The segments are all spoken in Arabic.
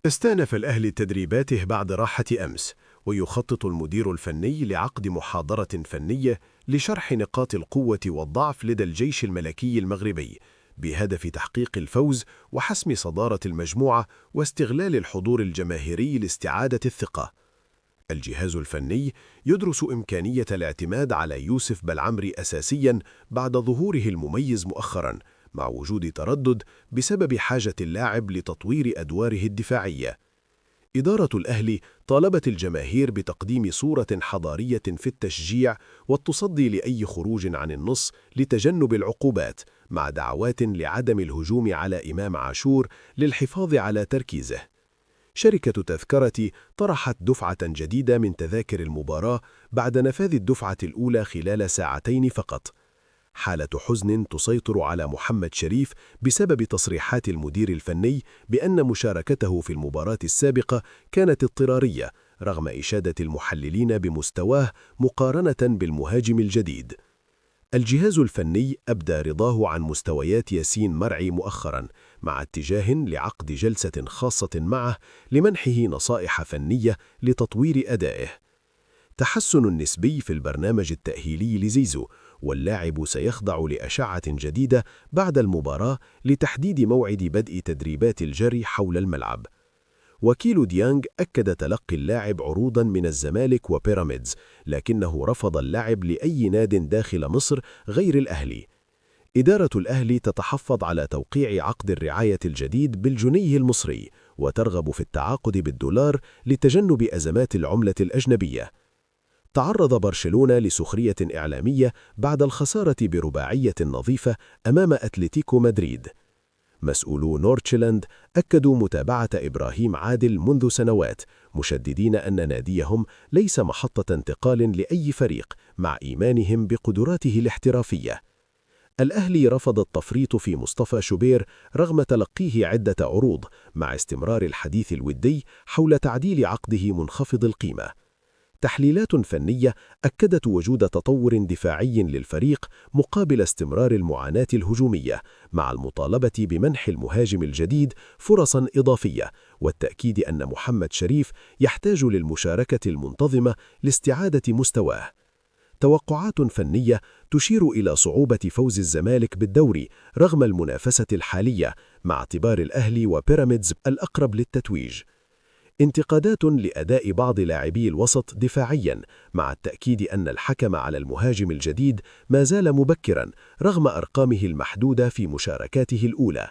استأنف الأهلي تدريباته بعد راحة أمس، ويخطط المدير الفني لعقد محاضرة فنية لشرح نقاط القوة والضعف لدى الجيش الملكي المغربي، بهدف تحقيق الفوز وحسم صدارة المجموعة واستغلال الحضور الجماهيري لاستعادة الثقة. الجهاز الفني يدرس إمكانية الاعتماد على يوسف بلعمري أساسياً بعد ظهوره المميز مؤخراً، مع وجود تردد بسبب حاجة اللاعب لتطوير أدواره الدفاعية. إدارة الأهلي طالبت الجماهير بتقديم صورة حضارية في التشجيع والتصدي لأي خروج عن النص لتجنب العقوبات، مع دعوات لعدم الهجوم على إمام عاشور للحفاظ على تركيزه. شركة تذكرة طرحت دفعة جديدة من تذاكر المباراة بعد نفاذ الدفعة الأولى خلال ساعتين فقط. حالة حزن تسيطر على محمد شريف بسبب تصريحات المدير الفني بأن مشاركته في المباراة السابقة كانت اضطرارية، رغم إشادة المحللين بمستواه مقارنة بالمهاجم الجديد. الجهاز الفني أبدى رضاه عن مستويات ياسين مرعي مؤخراً، مع اتجاه لعقد جلسة خاصة معه لمنحه نصائح فنية لتطوير أدائه. تحسن نسبي في البرنامج التأهيلي لزيزو، واللاعب سيخضع لأشعة جديدة بعد المباراة لتحديد موعد بدء تدريبات الجري حول الملعب. وكيل ديانج أكد تلقي اللاعب عروضاً من الزمالك وبيراميدز، لكنه رفض اللعب لأي ناد داخل مصر غير الأهلي. إدارة الأهلي تتحفظ على توقيع عقد الرعاية الجديد بالجنيه المصري، وترغب في التعاقد بالدولار لتجنب أزمات العملة الأجنبية. تعرض برشلونة لسخرية إعلامية بعد الخسارة برباعية نظيفة أمام أتلتيكو مدريد. مسؤولو نورتشلاند أكدوا متابعة إبراهيم عادل منذ سنوات، مشددين أن ناديهم ليس محطة انتقال لأي فريق، مع إيمانهم بقدراته الاحترافية. الأهلي رفض التفريط في مصطفى شوبير رغم تلقيه عدة عروض، مع استمرار الحديث الودي حول تعديل عقده منخفض القيمة. تحليلات فنية أكدت وجود تطور دفاعي للفريق مقابل استمرار المعاناة الهجومية، مع المطالبة بمنح المهاجم الجديد فرصاً إضافية، والتأكيد أن محمد شريف يحتاج للمشاركة المنتظمة لاستعادة مستواه. توقعات فنية تشير إلى صعوبة فوز الزمالك بالدوري رغم المنافسة الحالية، مع اعتبار الأهلي وبيراميدز الأقرب للتتويج. انتقادات لأداء بعض لاعبي الوسط دفاعياً، مع التأكيد أن الحكم على المهاجم الجديد ما زال مبكراً رغم أرقامه المحدودة في مشاركاته الأولى.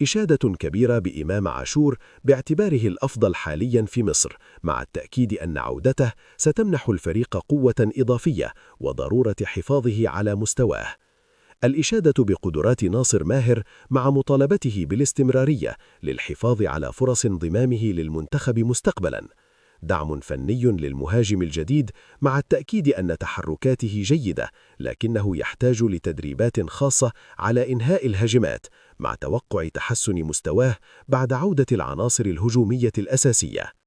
إشادة كبيرة بإمام عاشور باعتباره الأفضل حالياً في مصر، مع التأكيد أن عودته ستمنح الفريق قوة إضافية وضرورة حفاظه على مستواه. الإشادة بقدرات ناصر ماهر مع مطالبته بالاستمرارية للحفاظ على فرص انضمامه للمنتخب مستقبلاً. دعم فني للمهاجم الجديد، مع التأكيد أن تحركاته جيدة، لكنه يحتاج لتدريبات خاصة على إنهاء الهجمات، مع توقع تحسن مستواه بعد عودة العناصر الهجومية الأساسية.